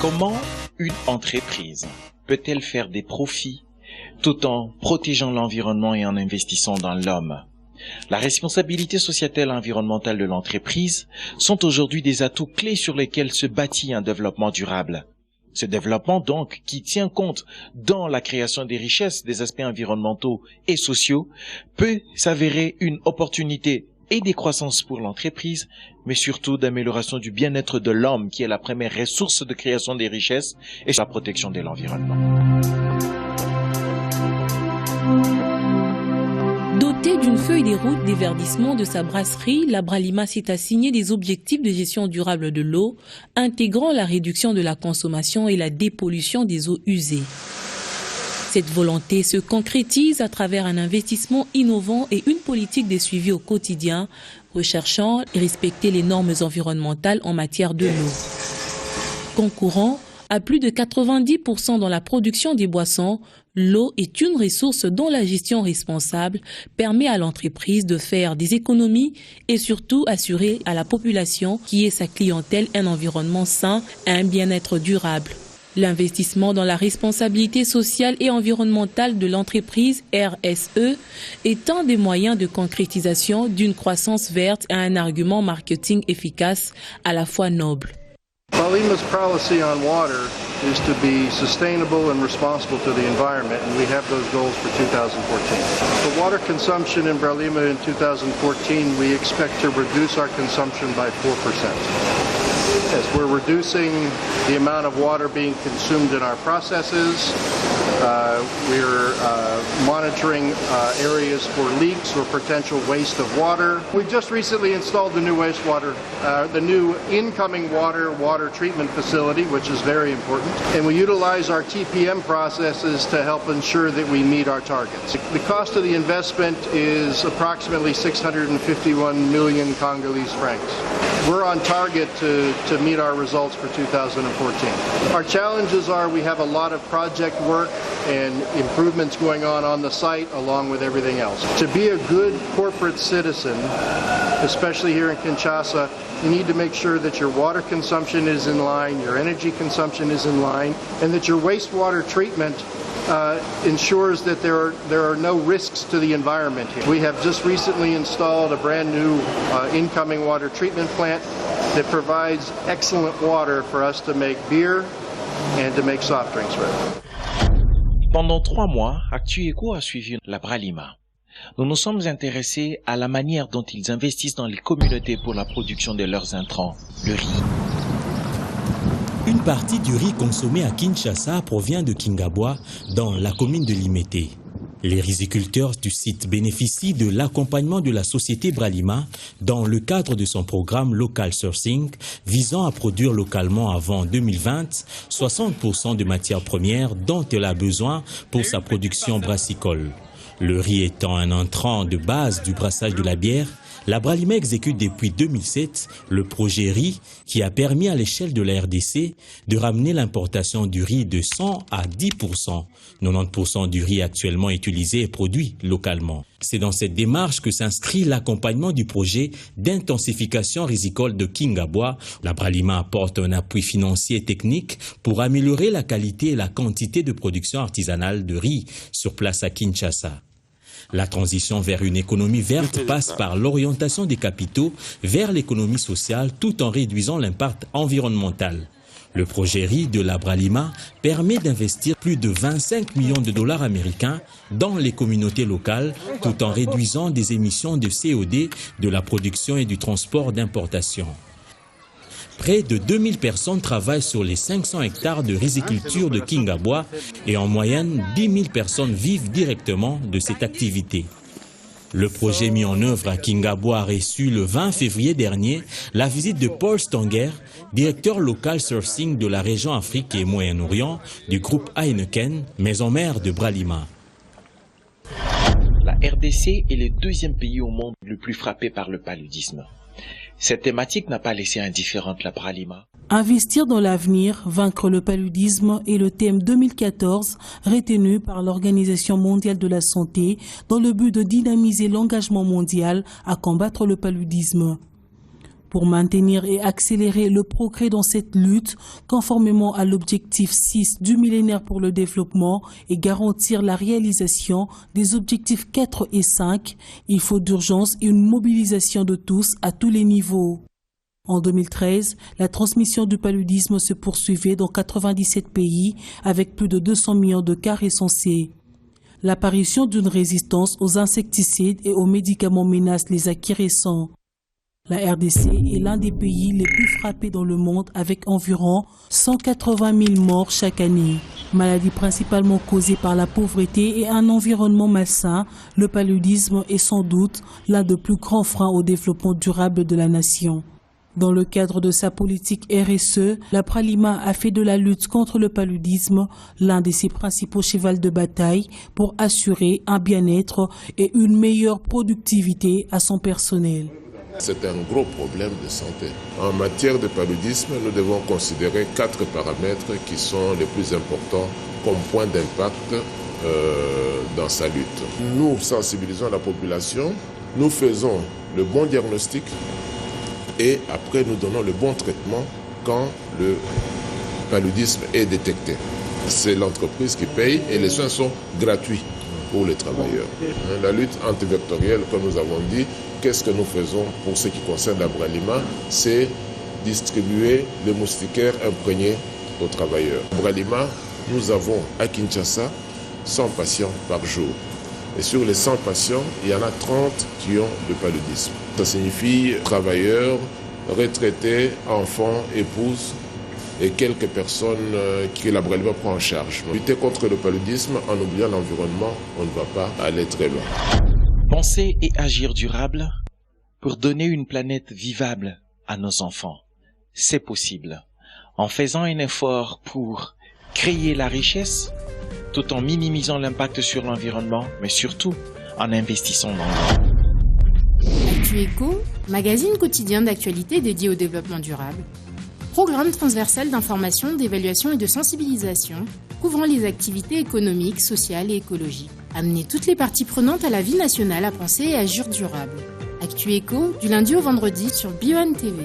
Comment une entreprise peut-elle faire des profits tout en protégeant l'environnement et en investissant dans l'homme? La responsabilité sociétale et environnementale de l'entreprise sont aujourd'hui des atouts clés sur lesquels se bâtit un développement durable. Ce développement, donc, qui tient compte dans la création des richesses des aspects environnementaux et sociaux, peut s'avérer une opportunité et des croissances pour l'entreprise, mais surtout d'amélioration du bien-être de l'homme, qui est la première ressource de création des richesses et la protection de l'environnement. Dotée d'une feuille des routes des verdissements de sa brasserie, la Bralima s'est assigné des objectifs de gestion durable de l'eau, intégrant la réduction de la consommation et la dépollution des eaux usées. Cette volonté se concrétise à travers un investissement innovant et une politique de suivi au quotidien, recherchant et respecter les normes environnementales en matière de l'eau. Concourant à plus de 90% dans la production des boissons, l'eau est une ressource dont la gestion responsable permet à l'entreprise de faire des économies et surtout assurer à la population qui est sa clientèle un environnement sain et un bien-être durable. L'investissement dans la responsabilité sociale et environnementale de l'entreprise RSE est un des moyens de concrétisation d'une croissance verte et un argument marketing efficace à la fois noble. Bralima's policy on water is to be sustainable and responsible to the environment, and we have those goals for 2014. For water consumption in Bralima in 2014, we expect to reduce our consumption by 4%. As we're reducing the amount of water being consumed in our processes, we're monitoring areas for leaks or potential waste of water. We just recently installed the new the new incoming water treatment facility, which is very important. And we utilize our TPM processes to help ensure that we meet our targets. The cost of the investment is approximately 651 million Congolese francs. We're on target to meet our results for 2014. Our challenges are we have a lot of project work and improvements going on the site along with everything else. To be a good corporate citizen, especially here in Kinshasa, you need to make sure that your water consumption is in line, your energy consumption is in line, and that your wastewater treatment ensures that there are no risks to the environment here. We have just recently installed a brand new incoming water treatment plant that provides excellent water for us to make beer and to make soft drinks with. Pendant 3 mois, ActuEco a suivi la Bralima. Nous nous sommes intéressés à la manière dont ils investissent dans les communautés pour la production de leurs intrants, le riz. Une partie du riz consommé à Kinshasa provient de Kingabwa, dans la commune de Limete. Les riziculteurs du site bénéficient de l'accompagnement de la société Bralima dans le cadre de son programme Local Sourcing visant à produire localement avant 2020 60% de matières premières dont elle a besoin pour sa production brassicole. Le riz étant un entrant de base du brassage de la bière, la Bralima exécute depuis 2007 le projet riz qui a permis à l'échelle de la RDC de ramener l'importation du riz de 100 à 10%. 90% du riz actuellement utilisé est produit localement. C'est dans cette démarche que s'inscrit l'accompagnement du projet d'intensification rizicole de Kingabwa. La Bralima apporte un appui financier et technique pour améliorer la qualité et la quantité de production artisanale de riz sur place à Kinshasa. La transition vers une économie verte passe par l'orientation des capitaux vers l'économie sociale tout en réduisant l'impact environnemental. Le projet riz de la Bralima permet d'investir plus de 25 millions de dollars américains dans les communautés locales tout en réduisant des émissions de CO2 de la production et du transport d'importation. Près de 2000 personnes travaillent sur les 500 hectares de riziculture de Kingabwa et en moyenne 10 000 personnes vivent directement de cette activité. Le projet mis en œuvre à Kingabwa a reçu le 20 février dernier la visite de Paul Stanger, directeur local sourcing de la région Afrique et Moyen-Orient du groupe Heineken, maison mère de Bralima. La RDC est le 2e pays au monde le plus frappé par le paludisme. Cette thématique n'a pas laissé indifférente la Bralima. Investir dans l'avenir, vaincre le paludisme est le thème 2014 retenu par l'Organisation mondiale de la santé dans le but de dynamiser l'engagement mondial à combattre le paludisme. Pour maintenir et accélérer le progrès dans cette lutte, conformément à l'objectif 6 du millénaire pour le développement et garantir la réalisation des objectifs 4 et 5, il faut d'urgence une mobilisation de tous à tous les niveaux. En 2013, la transmission du paludisme se poursuivait dans 97 pays avec plus de 200 millions de cas recensés. L'apparition d'une résistance aux insecticides et aux médicaments menace les acquis récents. La RDC est l'un des pays les plus frappés dans le monde avec environ 180 000 morts chaque année. Maladie principalement causée par la pauvreté et un environnement malsain, le paludisme est sans doute l'un des plus grands freins au développement durable de la nation. Dans le cadre de sa politique RSE, la Bralima a fait de la lutte contre le paludisme l'un de ses principaux chevals de bataille pour assurer un bien-être et une meilleure productivité à son personnel. C'est un gros problème de santé. En matière de paludisme, nous devons considérer 4 paramètres qui sont les plus importants comme point d'impact dans sa lutte. Nous sensibilisons la population, nous faisons le bon diagnostic et après nous donnons le bon traitement quand le paludisme est détecté. C'est l'entreprise qui paye et les soins sont gratuits pour les travailleurs. La lutte antivectorielle, comme nous avons dit, qu'est-ce que nous faisons pour ce qui concerne la Bralima? C'est distribuer les moustiquaires imprégnés aux travailleurs. Bralima, nous avons à Kinshasa 100 patients par jour. Et sur les 100 patients, il y en a 30 qui ont le paludisme. Ça signifie travailleurs, retraités, enfants, épouses et quelques personnes que la Bralima prend en charge. Lutter contre le paludisme en oubliant l'environnement, on ne va pas aller très loin. Penser et agir durable pour donner une planète vivable à nos enfants, c'est possible. En faisant un effort pour créer la richesse, tout en minimisant l'impact sur l'environnement, mais surtout en investissant dans l'eau. ActuEco, magazine quotidien d'actualité dédié au développement durable. Programme transversal d'information, d'évaluation et de sensibilisation, couvrant les activités économiques, sociales et écologiques. Amener toutes les parties prenantes à la vie nationale à penser et agir durable. ActuEco, du lundi au vendredi sur BioAne TV.